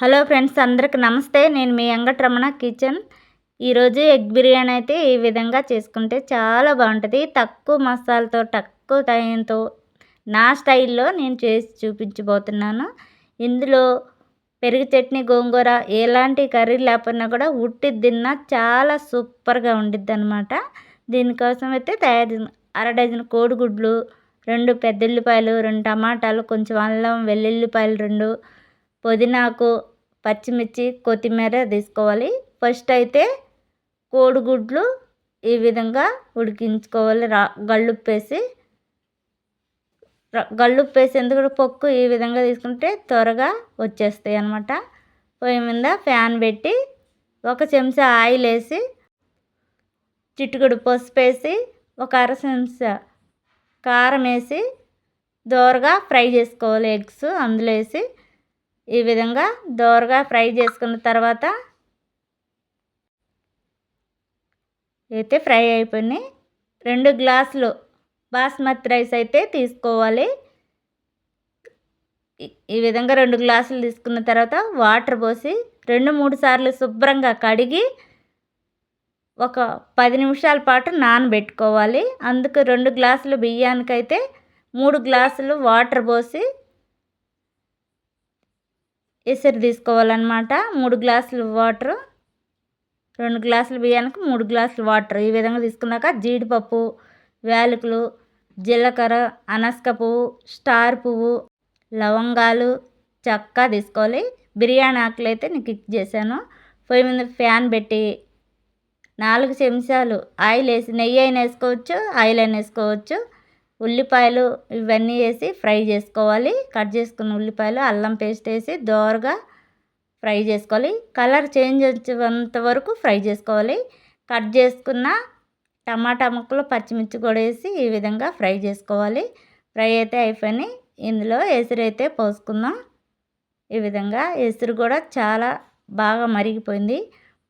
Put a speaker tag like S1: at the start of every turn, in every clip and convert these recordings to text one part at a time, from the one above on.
S1: Hello friends, అందరికి నమస్తే. నేను మీ వెంకటరమణ కిచెన్. ఈరోజు ఎగ్ బిర్యానీ అయితే ఈ విధంగా చేసుకుంటే చాలా బాగుంటుంది. తక్కువ మసాలాతో తక్కువ టైంతో నా స్టైల్లో నేను చేసి చూపించబోతున్నాను. ఇందులో పెరుగు చట్నీ, గోంగూర ఎలాంటి కర్రీ లేకపోయినా కూడా ఉట్టి తిన్నా చాలా సూపర్గా ఉండిద్ది అనమాట. దీనికోసం అయితే అర డజన్ కోడిగుడ్లు, 2 పెద్ద ఉల్లిపాయలు, 2 టమాటాలు, కొంచెం అల్లం, వెల్లుల్లిపాయలు 2, పుదీనాకు, పచ్చిమిర్చి, కొత్తిమీర తీసుకోవాలి. ఫస్ట్ అయితే కోడిగుడ్లు ఈ విధంగా ఉడికించుకోవాలి. గళ్ళుప్పేసి ఎందుకంటే పొక్కు ఈ విధంగా తీసుకుంటే త్వరగా వచ్చేస్తాయి అన్నమాట. పొయ్యి మీద ఫ్యాన్ పెట్టి 1 చెంచా ఆయిల్ వేసి, చిటికెడు పసుపు వేసి, 1 అర చెంచా కారం వేసి దోరగా ఫ్రై చేసుకోవాలి. ఎగ్స్ అందులో వేసి ఈ విధంగా దోరగా ఫ్రై చేసుకున్న తర్వాత అయితే ఫ్రై అయిపోయినాయి. 2 గ్లాసులు బాస్మతి రైస్ అయితే తీసుకోవాలి. ఈ విధంగా 2 గ్లాసులు తీసుకున్న తర్వాత వాటర్ పోసి 2-3 సార్లు శుభ్రంగా కడిగి ఒక 10 నిమిషాల పాటు నానబెట్టుకోవాలి. అందుకు 2 గ్లాసులు బియ్యానికైతే 3 గ్లాసులు వాటర్ పోసి ఎసరు తీసుకోవాలన్నమాట. 3 గ్లాసులు వాటరు, 2 గ్లాసుల బియ్యానికి 3 గ్లాసులు వాటర్ ఈ విధంగా తీసుకున్నాక జీడిపప్పు, యాలకులు, జీలకర్ర, అనసక పువ్వు, స్టార్ పువ్వు, లవంగాలు, చెక్క తీసుకోవాలి. బిర్యానీ ఆకులు అయితే నేను కిక్ చేశాను. పొయ్యి మీద ఫ్యాన్ పెట్టి 4 చెంచాలు ఆయిల్ వేసి, నెయ్యి అయినా వేసుకోవచ్చు, ఆయిల్ అయినా వేసుకోవచ్చు. ఉల్లిపాయలు ఇవన్నీ వేసి ఫ్రై చేసుకోవాలి. కట్ చేసుకున్న ఉల్లిపాయలు, అల్లం పేస్ట్ వేసి దోరగా ఫ్రై చేసుకోవాలి. కలర్ చేంజ్ వచ్చేంత వరకు ఫ్రై చేసుకోవాలి. కట్ చేసుకున్న టమాటా ముక్కలు, పచ్చిమిర్చి కూడా వేసి ఈ విధంగా ఫ్రై చేసుకోవాలి. ఫ్రై అయితే అయిపోయినాయి. ఇందులో ఎసురు అయితే పోసుకుందాం. ఈ విధంగా ఎసురు కూడా చాలా బాగా మరిగిపోయింది.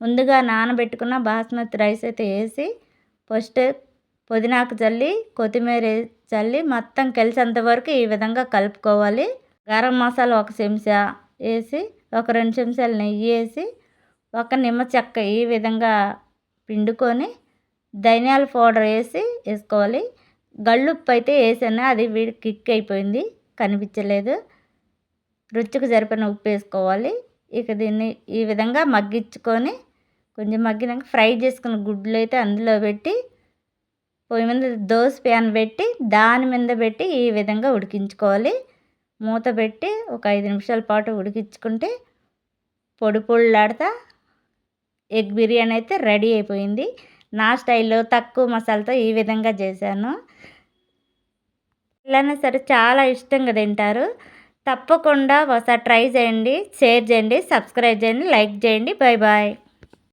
S1: ముందుగా నానబెట్టుకున్న బాస్మతి రైస్ అయితే వేసి ఫస్ట్ పుదీనాకు చల్లి, కొత్తిమీర చల్లి మొత్తం కలిసేంత వరకు ఈ విధంగా కలుపుకోవాలి. గరం మసాలా 1 చెంచా వేసి, 2 చెంచాలు నెయ్యి వేసి, 1 నిమ్మ చెక్క ఈ విధంగా పిండుకొని ధనియాల పౌడర్ వేసుకోవాలి. గళ్ళుప్పు అయితే వేసాను, అది కిక్ అయిపోయింది, కనిపించలేదు. రుచికి సరిపడిన ఉప్పు వేసుకోవాలి. ఇక దీన్ని ఈ విధంగా మగ్గించుకొని కొంచెం మగ్గినాక ఫ్రై చేసుకున్న గుడ్లు అయితే అందులో పెట్టి పొయ్యి మీద దోశ ప్యాన్ పెట్టి దాని మీద పెట్టి ఈ విధంగా ఉడికించుకోవాలి. మూత పెట్టి ఒక 5 నిమిషాల పాటు ఉడికించుకుంటే పొడి పొడిలాడుతా ఎగ్ బిర్యానీ అయితే రెడీ అయిపోయింది. నా స్టైల్లో తక్కువ మసాలాతో ఈ విధంగా చేశాను. పిల్లలైనా సరే చాలా ఇష్టంగా తింటారు. తప్పకుండా ఒకసారి ట్రై చేయండి, షేర్ చేయండి, సబ్స్క్రైబ్ చేయండి, లైక్ చేయండి. Bye bye.